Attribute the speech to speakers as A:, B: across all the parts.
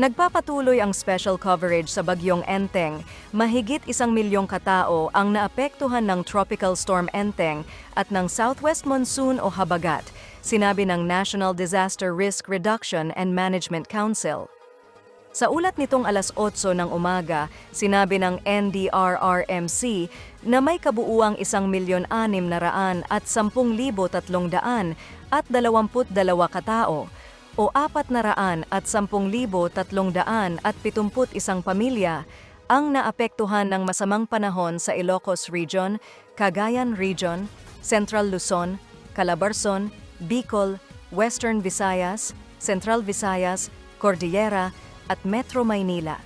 A: Nagpapatuloy ang special coverage sa bagyong Enteng. Mahigit 1 milyong katao ang naapektuhan ng Tropical Storm Enteng at ng Southwest Monsoon o Habagat, sinabi ng National Disaster Risk Reduction and Management Council. Sa ulat nitong 8:00 ng umaga, sinabi ng NDRRMC na may kabuuang 1,600,000 at 10,300 at 22 katao o 410,371 pamilya ang naapektuhan ng masamang panahon sa Ilocos Region, Cagayan Region, Central Luzon, Calabarzon, Bicol, Western Visayas, Central Visayas, Cordillera at Metro Maynila.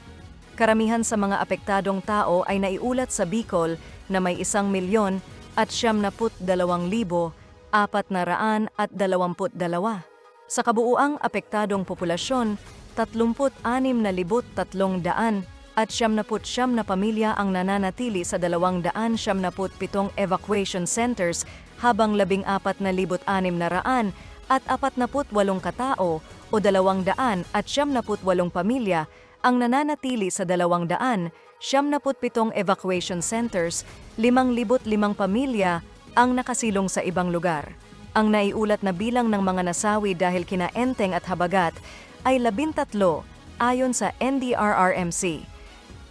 A: Karamihan sa mga apektadong tao ay naiulat sa Bicol na may 1,000,000 at 72,422. Sa kabuuang apektadong populasyon, 36,300 at 79 na pamilya ang nananatili sa 297 evacuation centers habang 14,600 at 48 katao o 278 pamilya ang nananatili sa 297 evacuation centers, 5,005 pamilya ang nakasilong sa ibang lugar. Ang naiulat na bilang ng mga nasawi dahil kina Enteng at Habagat ay 13 ayon sa NDRRMC.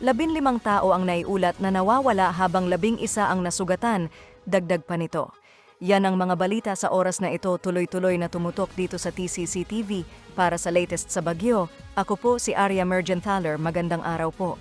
A: 15 tao ang naiulat na nawawala habang 11 ang nasugatan, dagdag pa nito. Yan ang mga balita sa oras na ito, tuloy-tuloy na tumutok dito sa TCC TV. Para sa latest sa bagyo, ako po si Arya Mergenthaler. Magandang araw po.